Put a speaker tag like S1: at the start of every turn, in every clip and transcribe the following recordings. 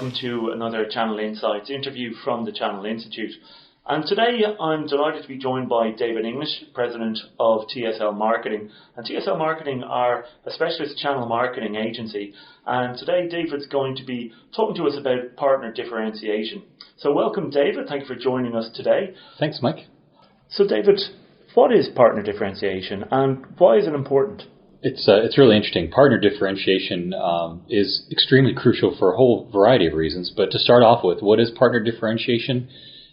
S1: welcome to another Channel Insights interview from the Channel Institute. And today I'm delighted to be joined by David English, President of TSL Marketing. And TSL Marketing are a specialist channel marketing agency. And today David's going to be talking to us about partner differentiation. So welcome, David. Thank you for joining us today.
S2: Thanks, Mike.
S1: So David, what is partner differentiation and why is it important?
S2: It's really interesting. Partner differentiation is extremely crucial for a whole variety of reasons. But to start off with, what is partner differentiation?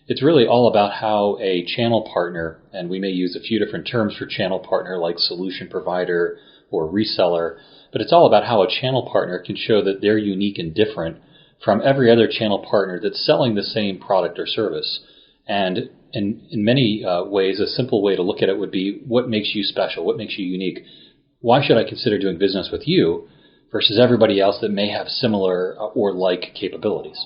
S2: It's really all about how a channel partner, and we may use a few different terms for channel partner like solution provider or reseller, but it's all about how a channel partner can show that they're unique and different from every other channel partner that's selling the same product or service. And in many ways, a simple way to look at it would be, what makes you special? What makes you unique? Why should I consider doing business with you versus everybody else that may have similar or like capabilities?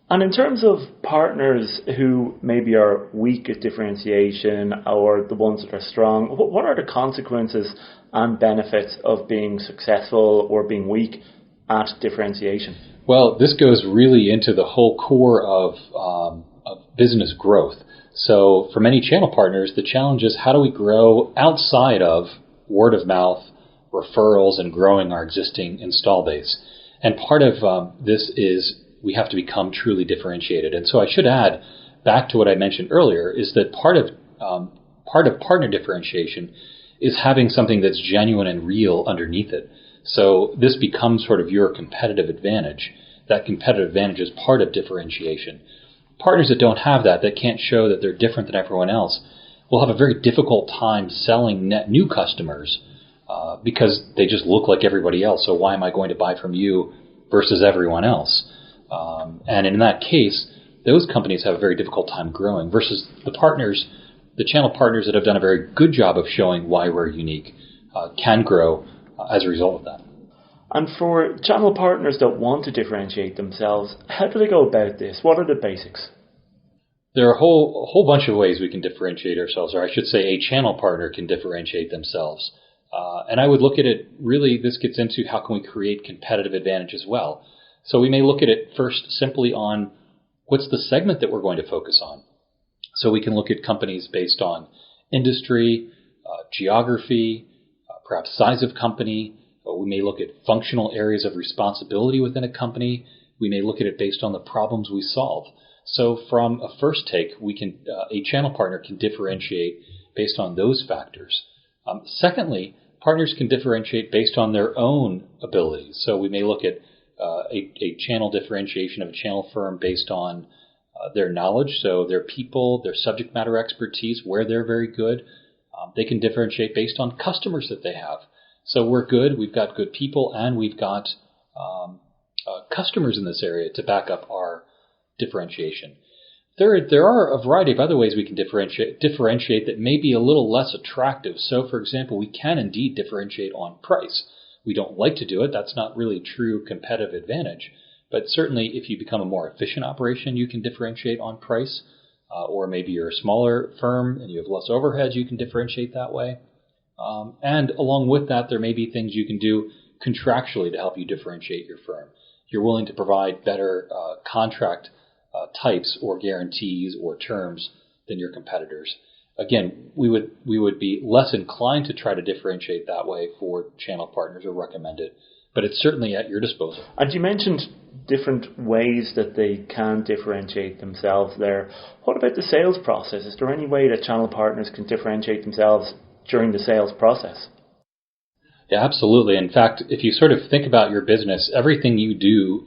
S1: And in terms of partners who maybe are weak at differentiation or the ones that are strong, what are the consequences and benefits of being successful or being weak at differentiation?
S2: Well, this goes really into the whole core of business growth. So for many channel partners, the challenge is, how do we grow outside of word of mouth, referrals, and growing our existing install base? And part of this is we have to become truly differentiated. And so I should add, back to what I mentioned earlier, is that part of partner differentiation is having something that's genuine and real underneath it. So this becomes sort of your competitive advantage. That competitive advantage is part of differentiation. Partners that don't have that can't show that they're different than everyone else, will have a very difficult time selling net new customers because they just look like everybody else. So why am I going to buy from you versus everyone else? And in that case, those companies have a very difficult time growing versus the channel partners that have done a very good job of showing why we're unique can grow as a result of that.
S1: And for channel partners that want to differentiate themselves, how do they go about this? What are the basics?
S2: There are a whole bunch of ways we can differentiate ourselves, or I should say a channel partner can differentiate themselves. And I would look at it, really, this gets into how can we create competitive advantage as well. So we may look at it first simply on what's the segment that we're going to focus on. So we can look at companies based on industry, geography, perhaps size of company. We may look at functional areas of responsibility within a company. We may look at it based on the problems we solve. So from a first take, a channel partner can differentiate based on those factors. Secondly, partners can differentiate based on their own abilities. So we may look at a channel differentiation of a channel firm based on their knowledge, so their people, their subject matter expertise, where they're very good. They can differentiate based on customers that they have. So we're good, we've got good people, and we've got customers in this area to back up our differentiation. There are a variety of other ways we can differentiate that may be a little less attractive. So, for example, we can indeed differentiate on price. We don't like to do it. That's not really true competitive advantage. But certainly if you become a more efficient operation, you can differentiate on price. Or maybe you're a smaller firm and you have less overhead, you can differentiate that way. And along with that, there may be things you can do contractually to help you differentiate your firm. You're willing to provide better contract types or guarantees or terms than your competitors. Again, we would be less inclined to try to differentiate that way for channel partners or recommend it, but it's certainly at your disposal.
S1: And you mentioned different ways that they can differentiate themselves there. What about the sales process? Is there any way that channel partners can differentiate themselves during the sales process?
S2: Yeah, absolutely. In fact, if you sort of think about your business, everything you do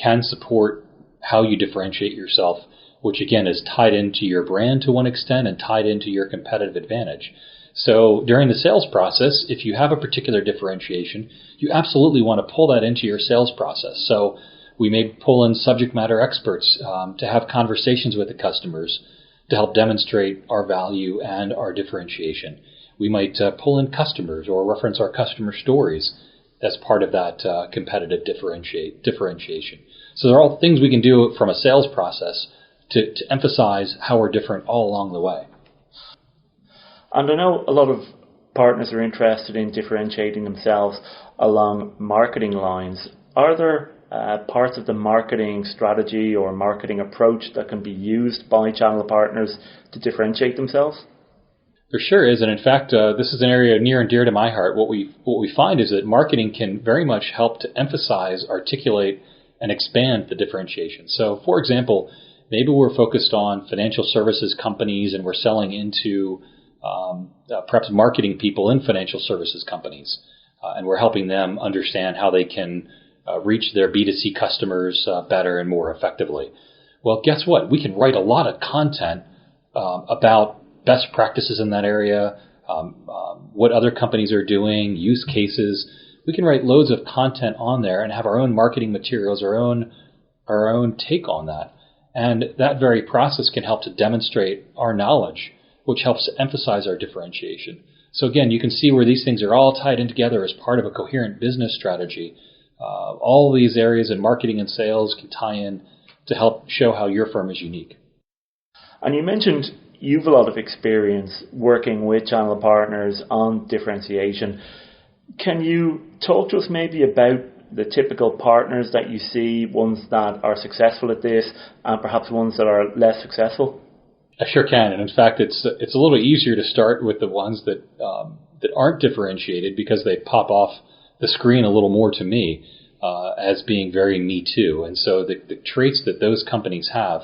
S2: can support how you differentiate yourself, which again is tied into your brand to one extent and tied into your competitive advantage. So during the sales process, if you have a particular differentiation, you absolutely want to pull that into your sales process. So we may pull in subject matter experts to have conversations with the customers to help demonstrate our value and our differentiation. We might pull in customers or reference our customer stories as part of that competitive differentiation. So there are all things we can do from a sales process to emphasize how we're different all along the way.
S1: And I know a lot of partners are interested in differentiating themselves along marketing lines. Are there parts of the marketing strategy or marketing approach that can be used by channel partners to differentiate themselves?
S2: There sure is, and in fact, this is an area near and dear to my heart. What we find is that marketing can very much help to emphasize, articulate, and expand the differentiation. So, for example, maybe we're focused on financial services companies and we're selling into perhaps marketing people in financial services companies, and we're helping them understand how they can reach their B2C customers better and more effectively. Well, guess what? We can write a lot of content about best practices in that area, what other companies are doing, use cases. We can write loads of content on there and have our own marketing materials, our own take on that. And that very process can help to demonstrate our knowledge, which helps to emphasize our differentiation. So again, you can see where these things are all tied in together as part of a coherent business strategy. All these areas in marketing and sales can tie in to help show how your firm is unique.
S1: And you mentioned you've a lot of experience working with channel partners on differentiation. Can you talk to us maybe about the typical partners that you see, ones that are successful at this and perhaps ones that are less successful?
S2: I sure can. And in fact, it's a little easier to start with the ones that aren't differentiated because they pop off the screen a little more to me as being very me too. And so the traits that those companies have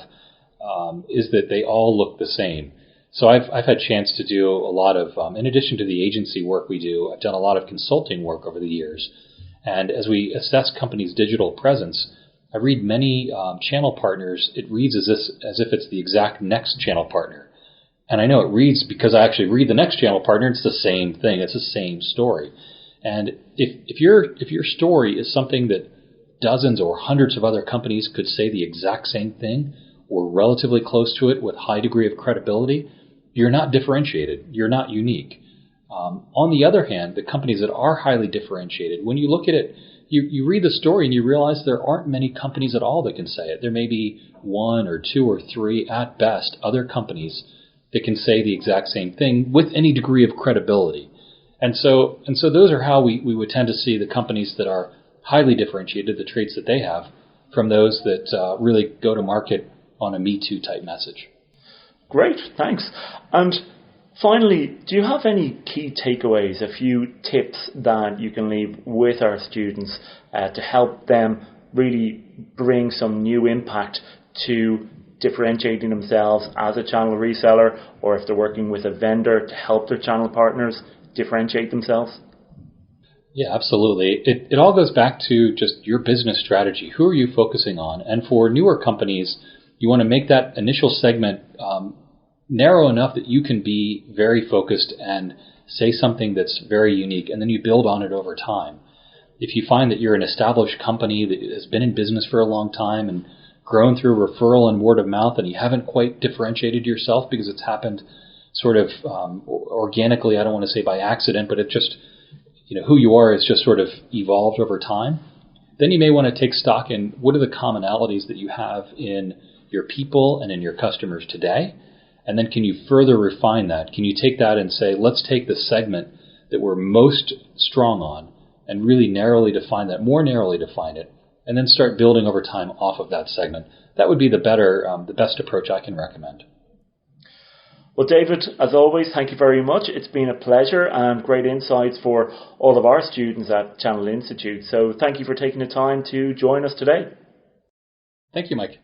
S2: is that they all look the same. So I've had a chance to do a lot of, in addition to the agency work we do, I've done a lot of consulting work over the years. And as we assess companies' digital presence, I read many channel partners. It reads as if it's the exact next channel partner. And I know it reads because I actually read the next channel partner. It's the same thing. It's the same story. And if your story is something that dozens or hundreds of other companies could say the exact same thing or relatively close to it with high degree of credibility, you're not differentiated. You're not unique. On the other hand, the companies that are highly differentiated, when you look at it, you read the story and you realize there aren't many companies at all that can say it. There may be one or two or three at best other companies that can say the exact same thing with any degree of credibility. And so those are how we would tend to see the companies that are highly differentiated, the traits that they have, from those that really go to market on a Me Too type message.
S1: Great, thanks. And finally, do you have any key takeaways, a few tips that you can leave with our students to help them really bring some new impact to differentiating themselves as a channel reseller, or if they're working with a vendor to help their channel partners differentiate themselves?
S2: Yeah, absolutely. It all goes back to just your business strategy. Who are you focusing on? And for newer companies, you want to make that initial segment narrow enough that you can be very focused and say something that's very unique, and then you build on it over time. If you find that you're an established company that has been in business for a long time and grown through referral and word of mouth, and you haven't quite differentiated yourself because it's happened sort of organically, I don't want to say by accident, but it just, who you are has just sort of evolved over time, then you may want to take stock in what are the commonalities that you have in your people and in your customers today. And then can you further refine that? Can you take that and say, let's take the segment that we're most strong on and really narrowly define that, more narrowly define it, and then start building over time off of that segment. That would be the best approach I can recommend.
S1: Well, David, as always, thank you very much. It's been a pleasure and great insights for all of our students at Channel Institute. So thank you for taking the time to join us today.
S2: Thank you, Mike.